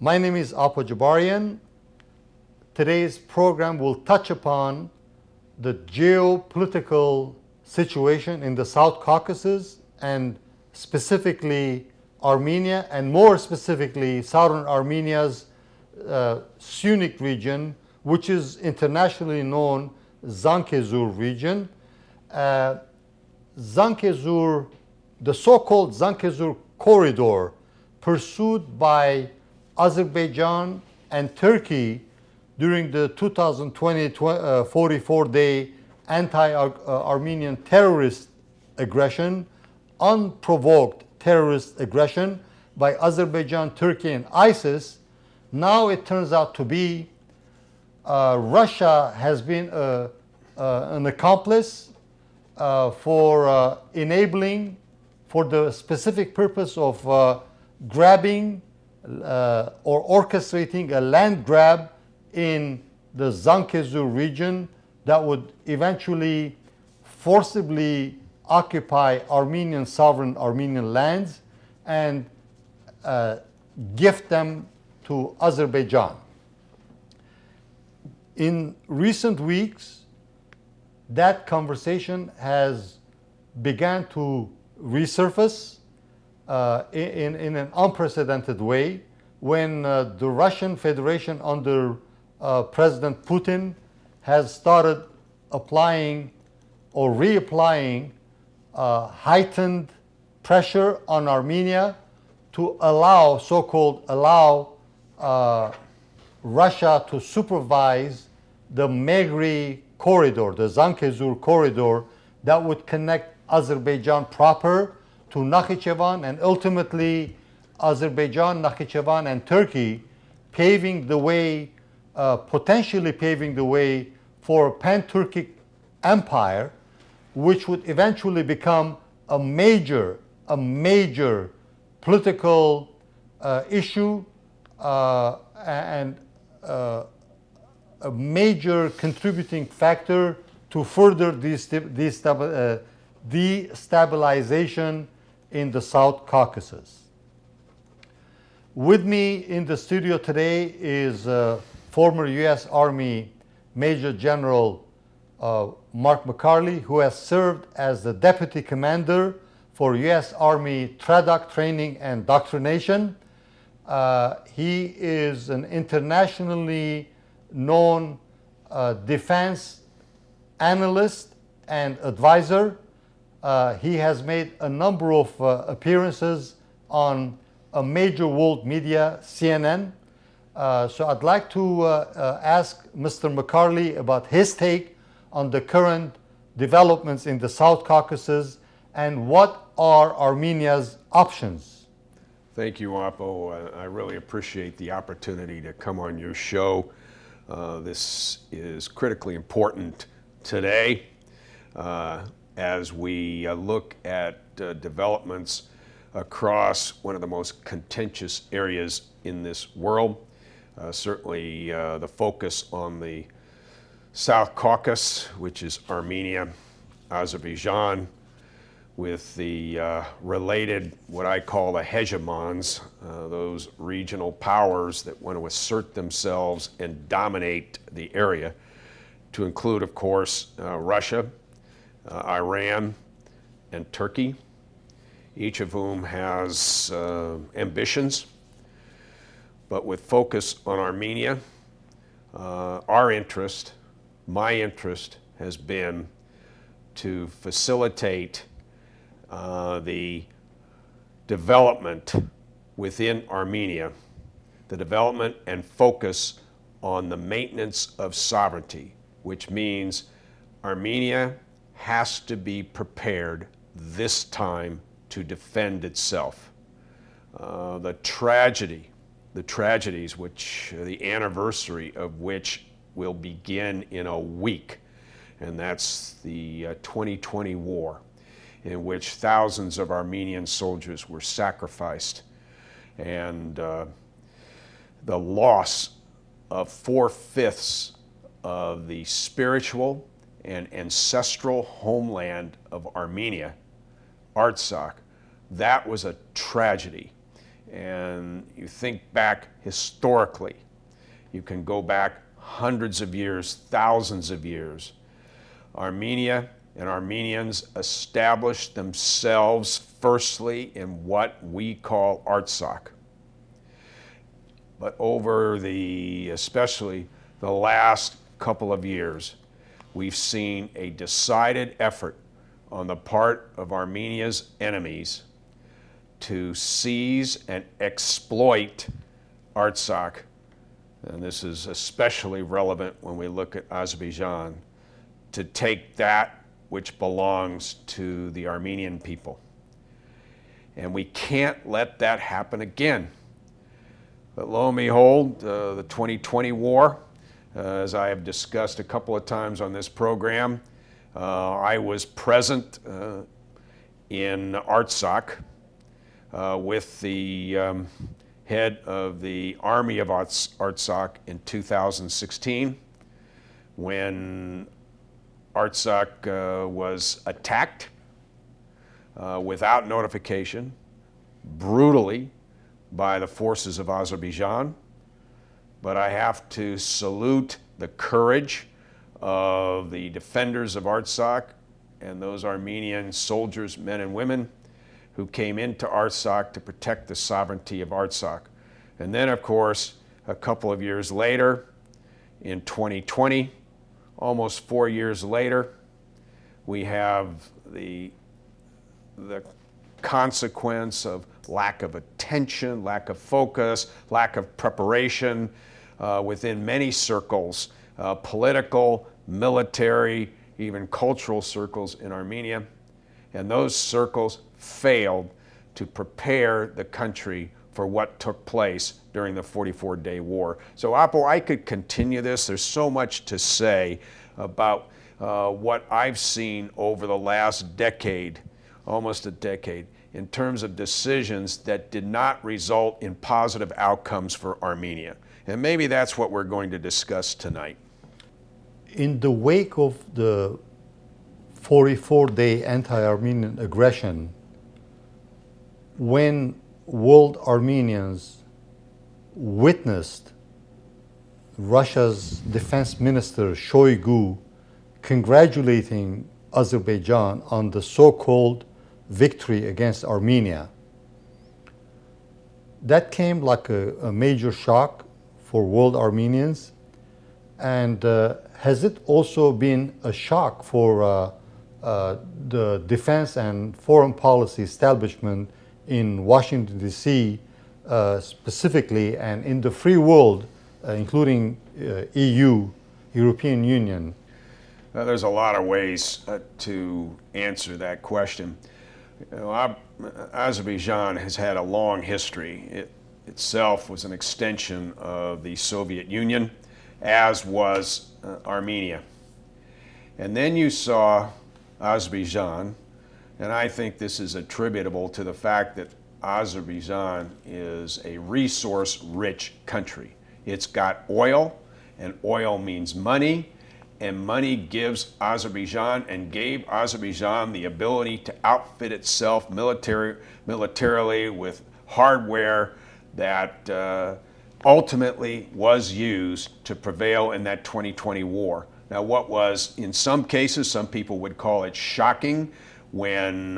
My name is Apo Jabarian. Today's program will touch upon the geopolitical situation in the South Caucasus and specifically Armenia, and more specifically southern Armenia's Sunnic region, which is internationally known Zangezur region. Zangezur, the so-called Zangezur corridor pursued by Azerbaijan and Turkey during the 2020 44-day anti-Armenian terrorist aggression, unprovoked terrorist aggression by Azerbaijan, Turkey, and ISIS. Now it turns out to be Russia has been an accomplice for enabling, for the specific purpose of grabbing or orchestrating a land grab in the Zangezur region that would eventually forcibly occupy Armenian sovereign Armenian lands and gift them to Azerbaijan. In recent weeks, that conversation has begun to resurface in an unprecedented way when the Russian Federation under President Putin has started applying or reapplying heightened pressure on Armenia to allow, so-called allow Russia to supervise the Megri corridor, the Zangezur corridor that would connect Azerbaijan proper to Nakhichevan and ultimately Azerbaijan, Nakhichevan, and Turkey, paving the way, potentially paving the way for a pan-Turkic empire, which would eventually become a major political issue and a major contributing factor to further destabilization in the South Caucasus. With me in the studio today is former U.S. Army Major General Mark MacCarley, who has served as the Deputy Commander for U.S. Army TRADOC Training and Doctrination. He is an internationally known defense analyst and advisor. He has made a number of appearances on a major world media, CNN. So I'd like to ask Mr. MacCarley about his take on the current developments in the South Caucasus and what are Armenia's options. Thank you, Apo. I really appreciate the opportunity to come on your show. This is critically important today as we look at developments across one of the most contentious areas in this world. Certainly the focus on the South Caucasus, which is Armenia, Azerbaijan, with the related, what I call the hegemons, those regional powers that want to assert themselves and dominate the area, to include, of course, Russia, Iran, and Turkey, each of whom has ambitions. But with focus on Armenia, our interest, my interest, has been to facilitate the development within Armenia, the development and focus on the maintenance of sovereignty, which means Armenia has to be prepared this time to defend itself. The tragedies which the anniversary of which will begin in a week, and that's the 2020 war, in which thousands of Armenian soldiers were sacrificed, and the loss of 4/5 of the spiritual and ancestral homeland of Armenia, Artsakh. That was a tragedy. and you think back historically, you can go back hundreds of years, thousands of years. Armenia and Armenians established themselves firstly in what we call Artsakh. But over especially the last couple of years, we've seen a decided effort on the part of Armenia's enemies to seize and exploit Artsakh. And this is especially relevant when we look at Azerbaijan, to take that which belongs to the Armenian people. And we can't let that happen again. But lo and behold, the 2020 war, as I have discussed a couple of times on this program, I was present in Artsakh with the head of the Army of Artsakh in 2016, when Artsakh was attacked without notification, brutally, by the forces of Azerbaijan. But I have to salute the courage of the defenders of Artsakh and those Armenian soldiers, men and women, who came into Artsakh to protect the sovereignty of Artsakh. And then, of course, a couple of years later, in 2020, almost 4 years later, we have the consequence of lack of attention, lack of focus, lack of preparation within many circles, political, military, even cultural circles in Armenia. And those circles failed to prepare the country for what took place during the 44-day war. So Apo, I could continue this. There's so much to say about what I've seen over the last decade, almost a decade, in terms of decisions that did not result in positive outcomes for Armenia. And maybe that's what we're going to discuss tonight. In the wake of the 44-day anti-Armenian aggression, when world Armenians witnessed Russia's defense minister Shoigu congratulating Azerbaijan on the so-called victory against Armenia, that came like a major shock for world Armenians. And has it also been a shock for the defense and foreign policy establishment in Washington, D.C., specifically, and in the free world, including EU, European Union? There's a lot of ways to answer that question. You know, Azerbaijan has had a long history. It itself was an extension of the Soviet Union, as was Armenia. And then you saw Azerbaijan, and I think this is attributable to the fact that Azerbaijan is a resource-rich country. It's got oil, and oil means money, and money gives Azerbaijan and gave Azerbaijan the ability to outfit itself militarily with hardware that ultimately was used to prevail in that 2020 war. Now, what was, in some cases, some people would call it shocking, when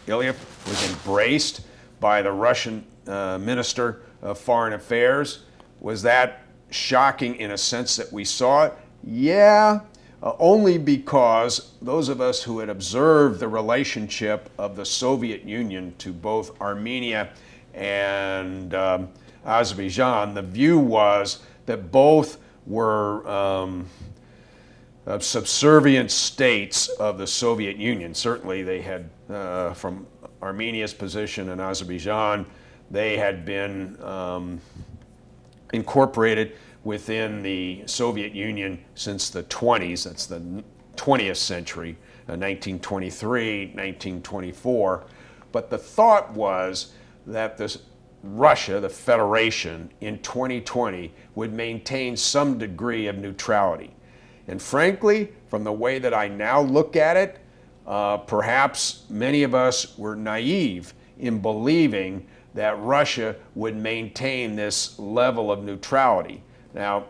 Iliev was embraced by the Russian Minister of Foreign Affairs. Was that shocking in a sense that we saw it? Yeah, only because those of us who had observed the relationship of the Soviet Union to both Armenia and Azerbaijan, the view was that both were subservient states of the Soviet Union. Certainly they had, from Armenia's position in Azerbaijan, they had been incorporated within the Soviet Union since the 20s. That's the 20th century, 1923, 1924. But the thought was that Russia, the Federation, in 2020 would maintain some degree of neutrality. And frankly, from the way that I now look at it, perhaps many of us were naive in believing that Russia would maintain this level of neutrality. Now,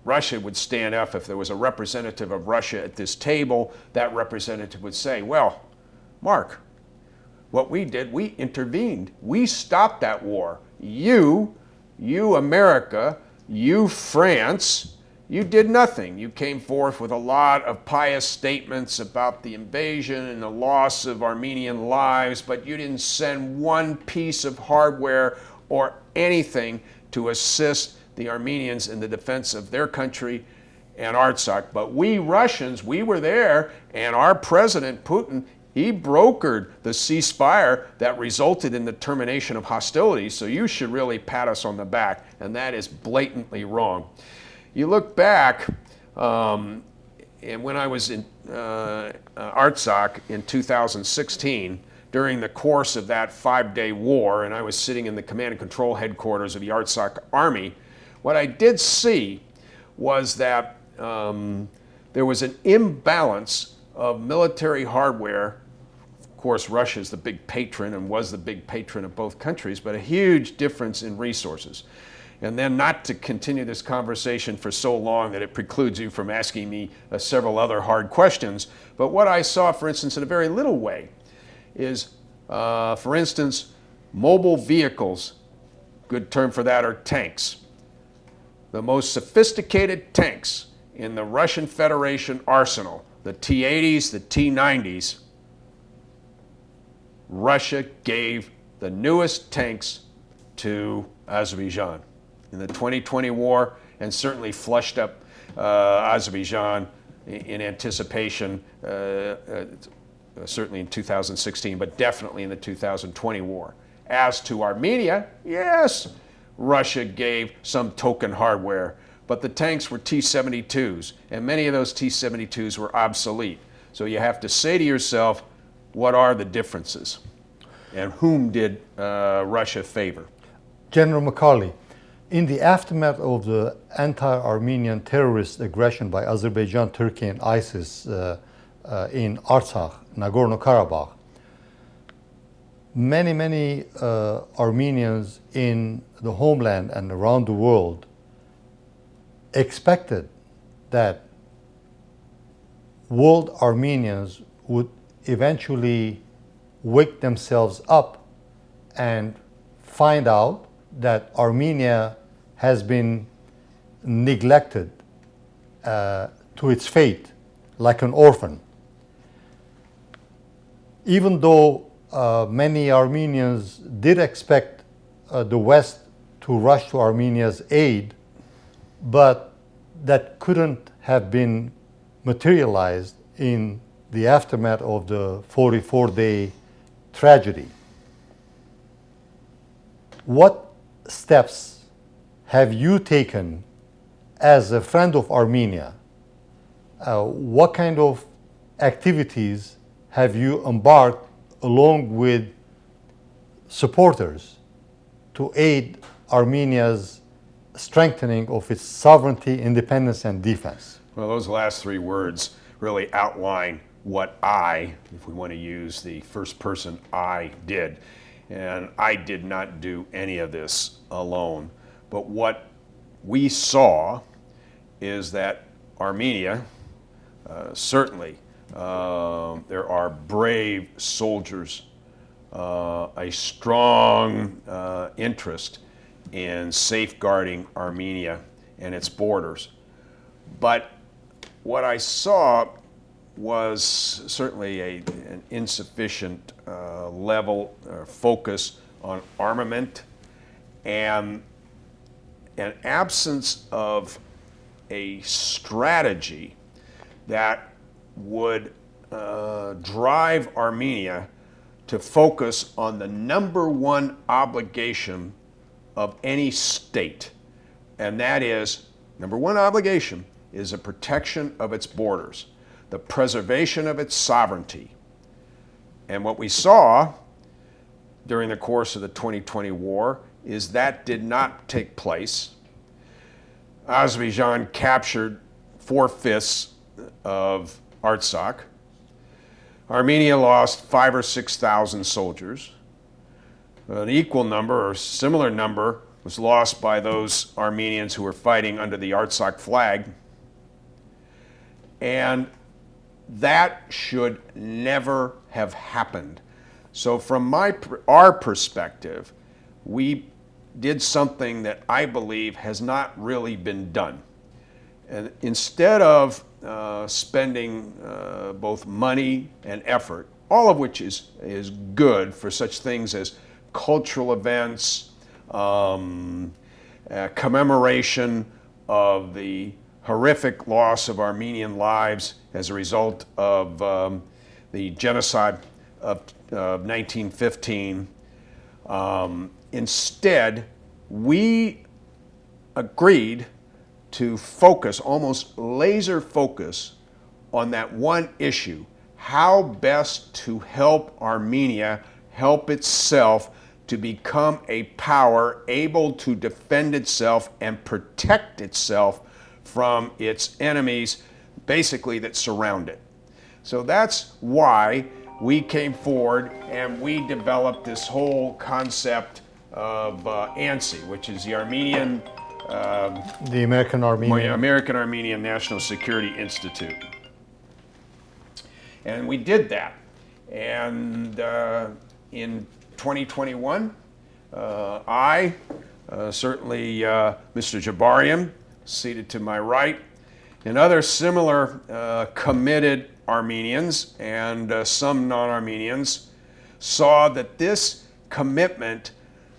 Russia would stand up if there was a representative of Russia at this table. That representative would say, well, Mark, what we did, we intervened. We stopped that war. You America, you France, you did nothing. You came forth with a lot of pious statements about the invasion and the loss of Armenian lives, but you didn't send one piece of hardware or anything to assist the Armenians in the defense of their country and Artsakh. But we Russians, we were there, and our president, Putin, he brokered the ceasefire that resulted in the termination of hostilities, so you should really pat us on the back, and that is blatantly wrong. You look back, and when I was in Artsakh in 2016, during the course of that 5-day war, and I was sitting in the command and control headquarters of the Artsakh Army, what I did see was that there was an imbalance of military hardware. Of course, Russia is the big patron and was the big patron of both countries, but a huge difference in resources. And then, not to continue this conversation for so long that it precludes you from asking me several other hard questions, but what I saw, for instance, in a very little way is, for instance, mobile vehicles, good term for that are tanks. The most sophisticated tanks in the Russian Federation arsenal, the T-80s, the T-90s, Russia gave the newest tanks to Azerbaijan in the 2020 war, and certainly flushed up Azerbaijan in anticipation, certainly in 2016, but definitely in the 2020 war. As to Armenia, yes, Russia gave some token hardware, but the tanks were T-72s, and many of those T-72s were obsolete. So you have to say to yourself, what are the differences? And whom did Russia favor? General MacCarley, in the aftermath of the anti-Armenian terrorist aggression by Azerbaijan, Turkey, and ISIS in Artsakh, Nagorno-Karabakh, many Armenians in the homeland and around the world expected that world Armenians would eventually wake themselves up and find out that Armenia has been neglected to its fate like an orphan. Even though many Armenians did expect the West to rush to Armenia's aid, but that couldn't have been materialized in the aftermath of the 44-day tragedy. What steps have you taken as a friend of Armenia? What kind of activities have you embarked along with supporters to aid Armenia's strengthening of its sovereignty, independence, and defense? Well, those last three words really outline what I, if we want to use the first person, I did. And I did not do any of this alone. But what we saw is that Armenia, certainly, there are brave soldiers, a strong interest in safeguarding Armenia and its borders. But what I saw was certainly an insufficient level focus on armament and an absence of a strategy that would drive Armenia to focus on the number one obligation of any state, and that is, number one obligation is the protection of its borders, the preservation of its sovereignty. And what we saw during the course of the 2020 war is that did not take place. Azerbaijan captured 4/5 of Artsakh. Armenia lost 5,000 or 6,000 soldiers. an equal number or similar number was lost by those Armenians who were fighting under the Artsakh flag. And that should never have happened. So from our perspective, we did something that I believe has not really been done. And instead of spending both money and effort, all of which is good for such things as cultural events, commemoration of the horrific loss of Armenian lives as a result of the genocide of 1915. Instead, we agreed to focus, almost laser focus, on that one issue: how best to help Armenia help itself to become a power able to defend itself and protect itself from its enemies, basically, that surround it. So that's why we came forward and we developed this whole concept of ANSI, which is the Armenian The American Armenian. American Armenian National Security Institute. And we did that. And in 2021, I, certainly Mr. Jabarian, seated to my right, and other similar committed Armenians and some non-Armenians saw that this commitment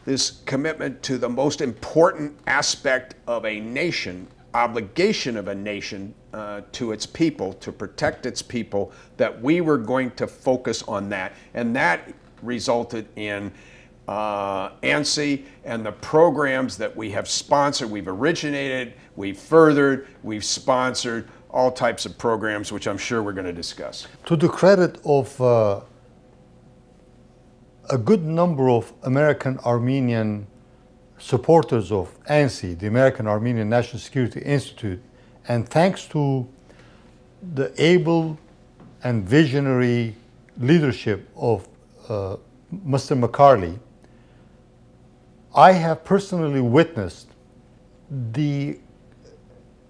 to the most important aspect of a nation, obligation of a nation to its people, to protect its people, that we were going to focus on that. And that resulted in ANSI and the programs that we have sponsored. We've originated, we've furthered, we've sponsored all types of programs, which I'm sure we're going to discuss. To the credit of a good number of American Armenian supporters of ANSI, the American Armenian National Security Institute, and thanks to the able and visionary leadership of Mr. MacCarley, I have personally witnessed the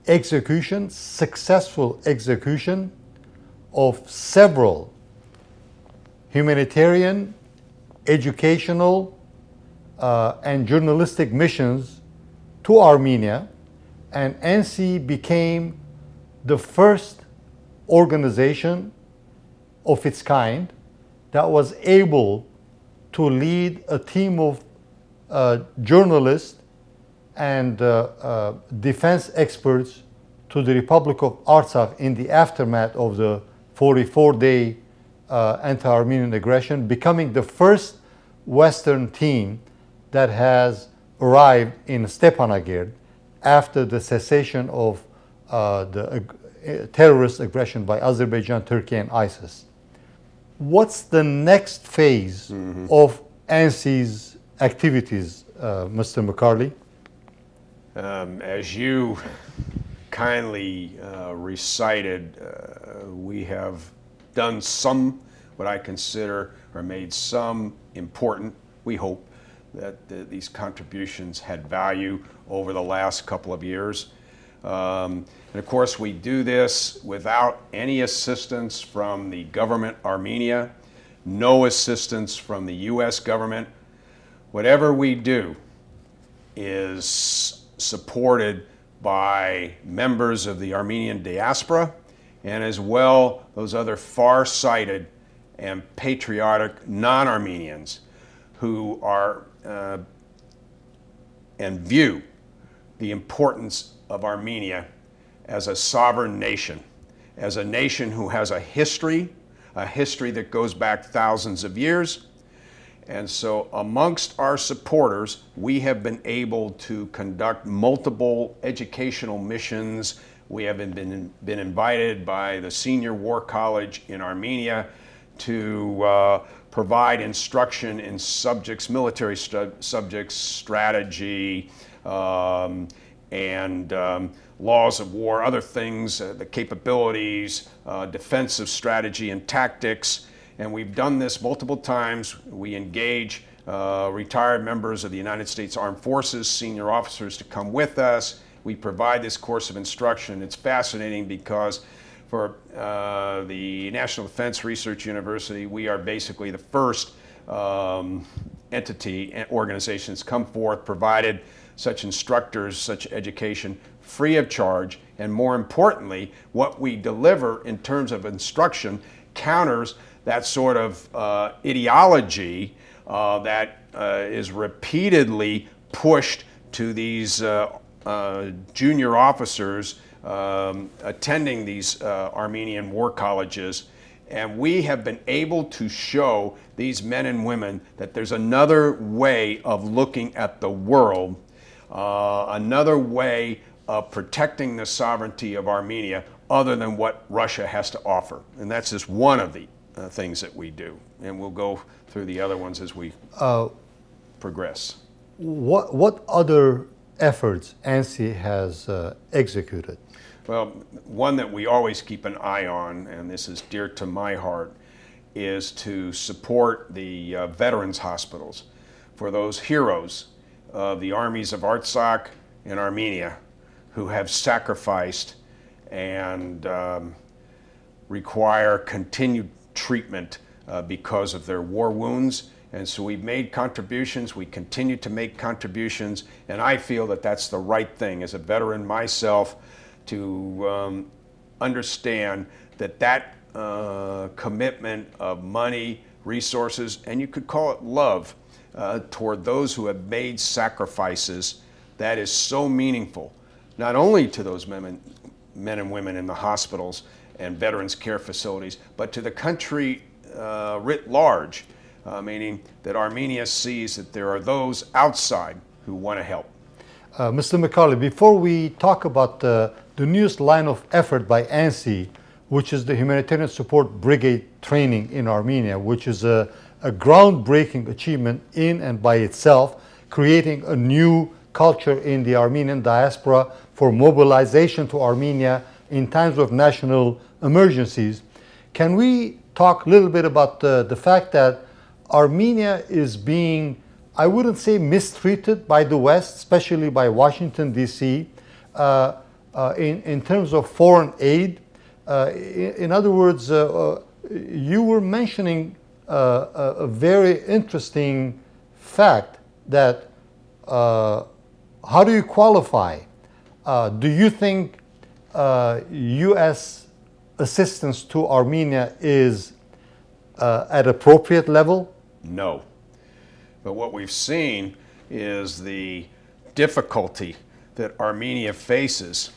successful execution of several humanitarian, educational, and journalistic missions to Armenia, and ANSI became the first organization of its kind that was able to lead a team of journalists and defense experts to the Republic of Artsakh in the aftermath of the 44-day anti-Armenian aggression, becoming the first Western team that has arrived in Stepanakert after the cessation of the terrorist aggression by Azerbaijan, Turkey, and ISIS. What's the next phase of ANSI's activities, Mr. MacCarley? As you kindly recited, we have done some, what I consider, or made some important, we hope, that these contributions had value over the last couple of years. And of course, we do this without any assistance from the government Armenia, no assistance from the US government. Whatever we do is supported by members of the Armenian diaspora, and as well those other far-sighted and patriotic non-Armenians who are and view the importance of Armenia as a sovereign nation, as a nation who has a history that goes back thousands of years. And so amongst our supporters, we have been able to conduct multiple educational missions. We have been invited by the Senior War College in Armenia to provide instruction in subjects, military subjects, strategy, and laws of war, other things, the capabilities, defensive strategy and tactics. And we've done this multiple times. We engage retired members of the United States Armed Forces, senior officers to come with us. We provide this course of instruction. It's fascinating because for the National Defense Research University, we are basically the first entity and organizations come forth, provided such instructors, such education free of charge, and more importantly, what we deliver in terms of instruction counters that sort of ideology that is repeatedly pushed to these junior officers attending these Armenian war colleges. And we have been able to show these men and women that there's another way of looking at the world, another way of protecting the sovereignty of Armenia other than what Russia has to offer. And that's just one of the things that we do. And we'll go through the other ones as we progress. What other efforts ANSI has executed? Well, one that we always keep an eye on, and this is dear to my heart, is to support the veterans hospitals for those heroes of the armies of Artsakh and Armenia who have sacrificed and require continued treatment because of their war wounds. And so we've made contributions, we continue to make contributions, and I feel that that's the right thing as a veteran myself to understand that that commitment of money, resources, and you could call it love toward those who have made sacrifices, that is so meaningful, not only to those men and women in the hospitals and veterans care facilities, but to the country writ large, meaning that Armenia sees that there are those outside who want to help. Mr. MacCarley, before we talk about the newest line of effort by ANSI, which is the Humanitarian Support Brigade training in Armenia, which is a groundbreaking achievement in and by itself, creating a new culture in the Armenian diaspora for mobilization to Armenia in times of national emergencies. Can we talk a little bit about the fact that Armenia is being, I wouldn't say mistreated by the West, especially by Washington, D.C., in terms of foreign aid? In other words, you were mentioning a very interesting fact that how do you qualify? Do you think U.S. assistance to Armenia is at appropriate level? No. But what we've seen is the difficulty that Armenia faces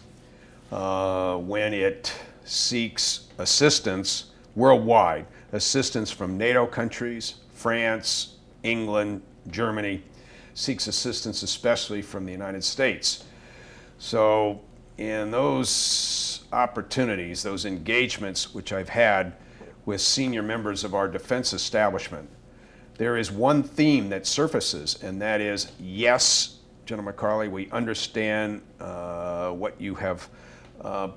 when it seeks assistance worldwide, assistance from NATO countries, France, England, Germany, seeks assistance especially from the United States. So in those opportunities, those engagements which I've had with senior members of our defense establishment, there is one theme that surfaces, and that is, yes, General MacCarley, we understand what you have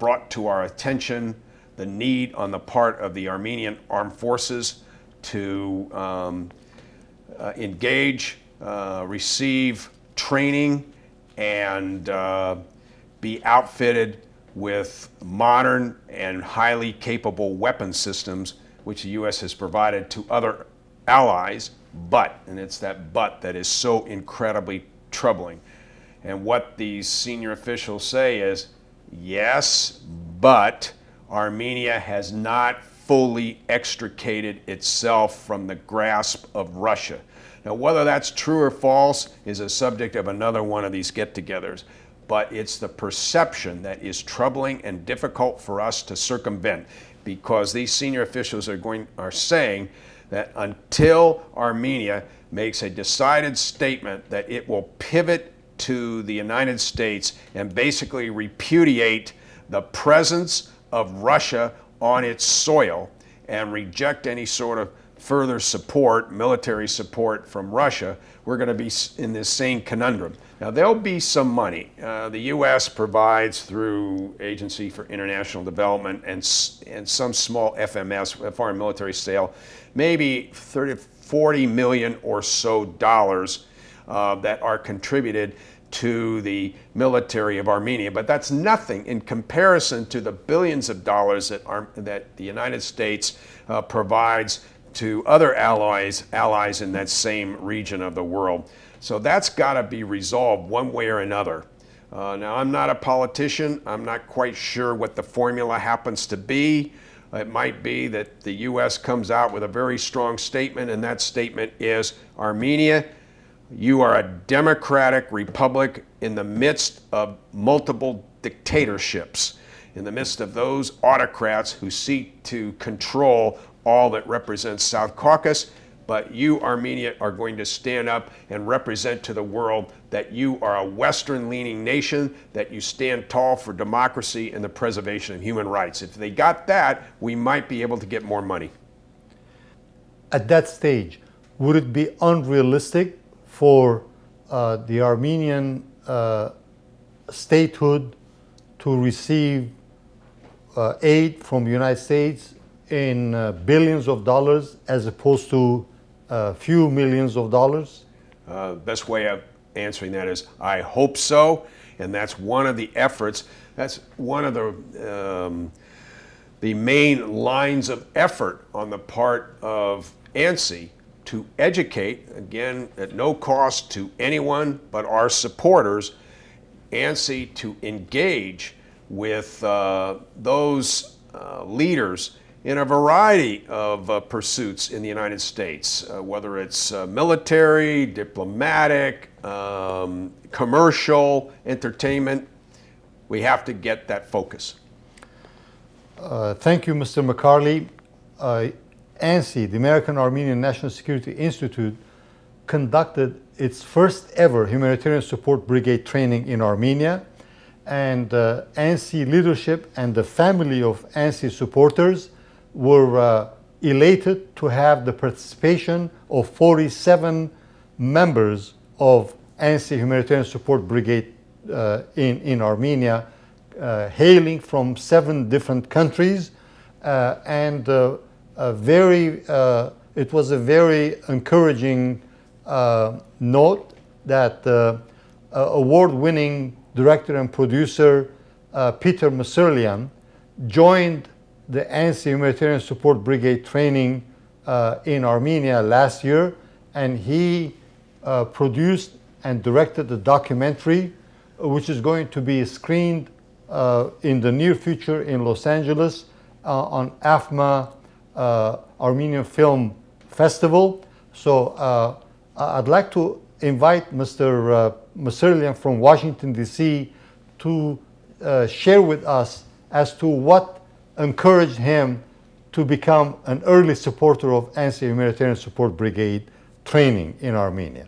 brought to our attention, the need on the part of the Armenian Armed Forces to engage, receive training, and be outfitted with modern and highly capable weapon systems, which the U.S. has provided to other allies, but, and it's that but that is so incredibly troubling. And what these senior officials say is, yes, but Armenia has not fully extricated itself from the grasp of Russia. Now, whether that's true or false is a subject of another one of these get-togethers, but it's the perception that is troubling and difficult for us to circumvent, because these senior officials are saying that until Armenia makes a decided statement that it will pivot to the United States and basically repudiate the presence of Russia on its soil and reject any sort of further support, military support from Russia, we're going to be in this same conundrum. Now, there'll be some money. The U.S. provides through Agency for International Development and some small FMS, foreign military sale, maybe $30 40 million or so dollars that are contributed to the military of Armenia. But that's nothing in comparison to the billions of dollars that the United States provides to other allies in that same region of the world. So that's got to be resolved one way or another. Now, I'm not a politician. I'm not quite sure what the formula happens to be. It might be that the U.S. comes out with a very strong statement, and that statement is, Armenia, you are a democratic republic in the midst of multiple dictatorships, in the midst of those autocrats who seek to control all that represents South Caucasus. But you, Armenia, are going to stand up and represent to the world that you are a Western-leaning nation, that you stand tall for democracy and the preservation of human rights. If they got that, we might be able to get more money. At that stage, would it be unrealistic for the Armenian statehood to receive aid from the United States in billions of dollars as opposed to a few millions of dollars? Best way of answering that is, I hope so, and that's one of the efforts. That's one of the main lines of effort on the part of ANSI to educate, again, at no cost to anyone but our supporters, ANSI to engage with those leaders in a variety of pursuits in the United States, whether it's military, diplomatic, commercial, entertainment. We have to get that focus. Thank you, Mr. MacCarley. ANSI, the American Armenian National Security Institute, conducted its first ever humanitarian support brigade training in Armenia, and ANSI leadership and the family of ANSI supporters were elated to have the participation of 47 members of ANSI Humanitarian Support Brigade in Armenia, hailing from 7 different countries, and it was a very encouraging note that award-winning director and producer Peter Muserlian joined the ANSI Humanitarian Support Brigade training in Armenia last year, and he produced and directed a documentary which is going to be screened in the near future in Los Angeles on AFMA Armenian Film Festival. So I'd like to invite Mr. Muserlian from Washington, D.C. to share with us as to what encouraged him to become an early supporter of ANSI Humanitarian Support Brigade training in Armenia.